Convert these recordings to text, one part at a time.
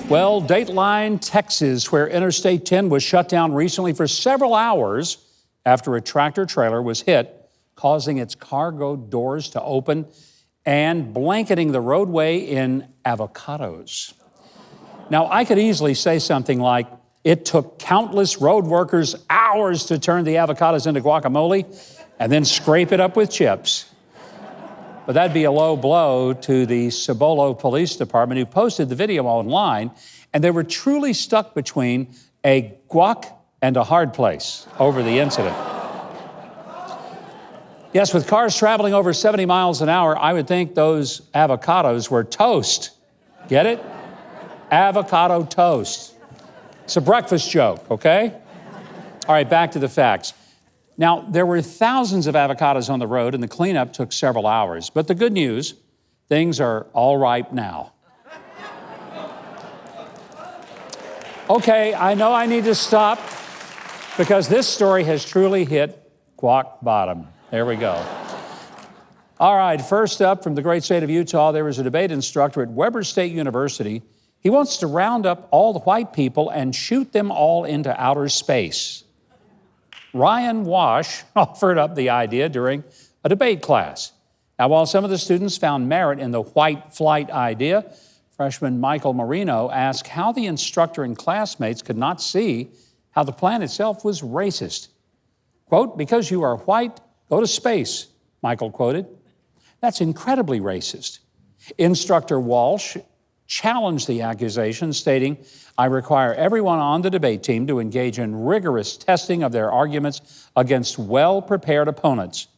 Well, Dateline, Texas, where Interstate 10 was shut down recently for several hours after a tractor trailer was hit, causing its cargo doors to open and blanketing the roadway in avocados. Now, I could easily say something like, it took countless road workers hours to turn the avocados into guacamole and then scrape it up with chips. But that'd be a low blow to the Cibolo Police Department, who posted the video online, and they were truly stuck between a guac and a hard place over the incident. Yes, with cars traveling over 70 miles an hour, I would think those avocados were toast. Get it? Avocado toast. It's a breakfast joke, okay? All right, back to the facts. Now, there were thousands of avocados on the road, and the cleanup took several hours. But the good news, things are all ripe now. Okay, I know I need to stop because this story has truly hit guac bottom. There we go. All right, first up from the great state of Utah, there is a debate instructor at Weber State University. He wants to round up all the white people and shoot them all into outer space. Ryan Wash offered up the idea during a debate class. Now, while some of the students found merit in the white flight idea, freshman Michael Marino asked how the instructor and classmates could not see how the plan itself was racist. Quote, "Because you are white, go to space," Michael quoted. That's incredibly racist. Instructor Walsh challenged the accusation, stating, "I require everyone on the debate team to engage in rigorous testing of their arguments against well-prepared opponents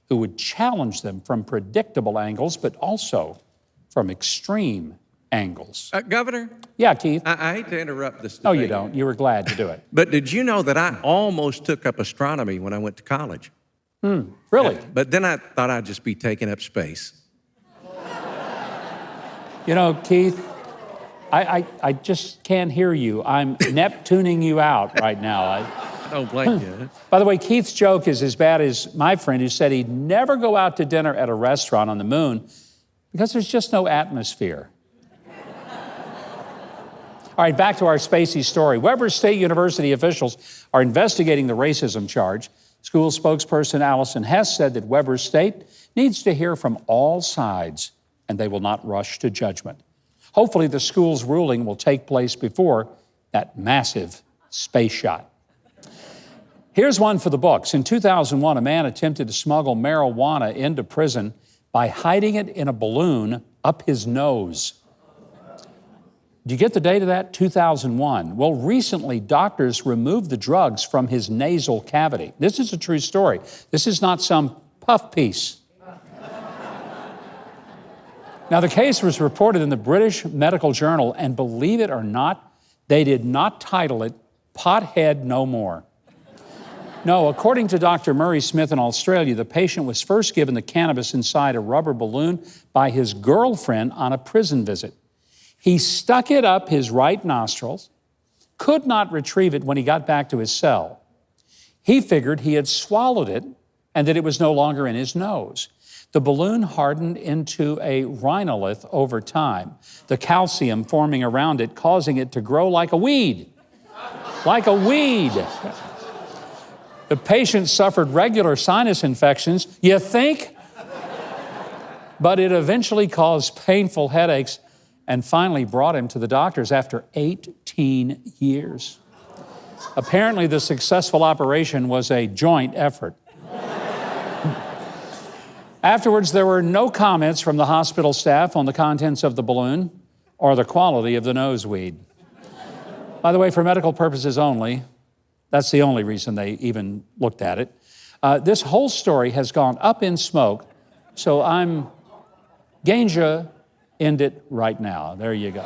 who would challenge them from predictable angles, but also from extreme angles." Governor? Yeah, Keith? I hate to interrupt this debate. No, you don't. You were glad to do it. But did you know that I almost took up astronomy when I went to college? Really? But then I thought I'd just be taking up space. You know, Keith, I just can't hear you. I'm Neptuning you out right now. I don't blame you. By the way, Keith's joke is as bad as my friend who said he'd never go out to dinner at a restaurant on the moon because there's just no atmosphere. All right, back to our spacey story. Weber State University officials are investigating the racism charge. School spokesperson Allison Hess said that Weber State needs to hear from all sides, and they will not rush to judgment. Hopefully, the school's ruling will take place before that massive space shot. Here's one for the books. In 2001, a man attempted to smuggle marijuana into prison by hiding it in a balloon up his nose. Do you get the date of that? 2001. Well, recently, doctors removed the drugs from his nasal cavity. This is a true story. This is not some puff piece. Now, the case was reported in the British Medical Journal, and believe it or not, they did not title it Pothead No More. No, according to Dr. Murray Smith in Australia, the patient was first given the cannabis inside a rubber balloon by his girlfriend on a prison visit. He stuck it up his right nostrils, could not retrieve it when he got back to his cell. He figured he had swallowed it and that it was no longer in his nose. The balloon hardened into a rhinolith over time, the calcium forming around it, causing it to grow like a weed. Like a weed. The patient suffered regular sinus infections, you think? But it eventually caused painful headaches and finally brought him to the doctors after 18 years. Apparently, the successful operation was a joint effort. Afterwards, there were no comments from the hospital staff on the contents of the balloon or the quality of the noseweed. By the way, for medical purposes only, that's the only reason they even looked at it. This whole story has gone up in smoke, so I'm Ganja end it right now. There you go.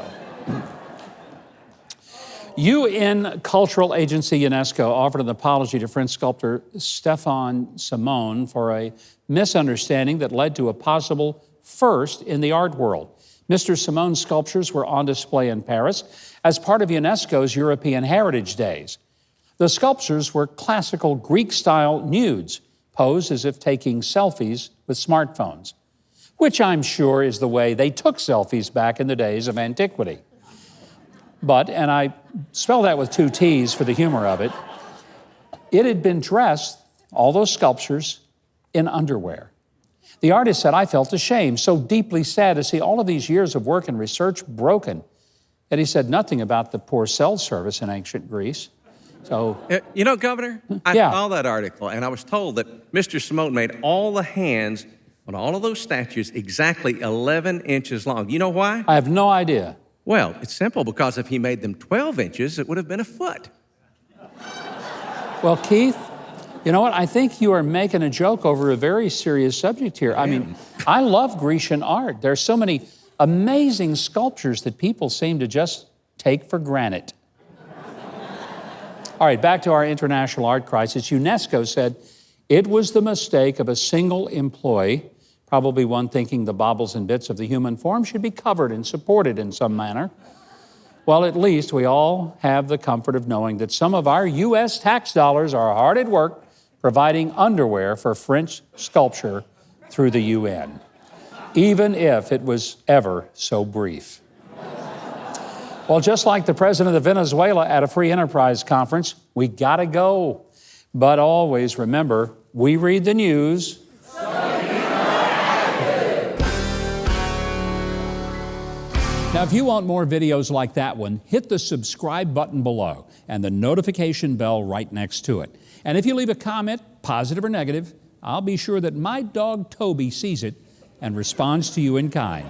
UN Cultural Agency UNESCO offered an apology to French sculptor Stéphane Simon for a misunderstanding that led to a possible first in the art world. Mr. Simon's sculptures were on display in Paris as part of UNESCO's European Heritage Days. The sculptures were classical Greek-style nudes, posed as if taking selfies with smartphones, which I'm sure is the way they took selfies back in the days of antiquity. But, and I spell that with 2 T's for the humor of it, it had been dressed, all those sculptures, in underwear. The artist said, I felt ashamed, so deeply sad to see all of these years of work and research broken. And he said nothing about the poor cell service in ancient Greece. So, You know, Governor, I saw that article, and I was told that Mr. Simote made all the hands on all of those statues exactly 11 inches long. You know why? I have no idea. Well, it's simple, because if he made them 12 inches, it would have been a foot. Well, Keith, you know what? I think you are making a joke over a very serious subject here. I mean, I love Grecian art. There's so many amazing sculptures that people seem to just take for granted. All right, back to our international art crisis. UNESCO said it was the mistake of a single employee, probably one thinking the baubles and bits of the human form should be covered and supported in some manner. Well, at least we all have the comfort of knowing that some of our U.S. tax dollars are hard at work providing underwear for French sculpture through the UN, even if it was ever so brief. Well, just like the president of Venezuela at a free enterprise conference, we gotta go. But always remember, we read the news. Now, if you want more videos like that one, hit the subscribe button below and the notification bell right next to it. And if you leave a comment, positive or negative, I'll be sure that my dog Toby sees it and responds to you in kind.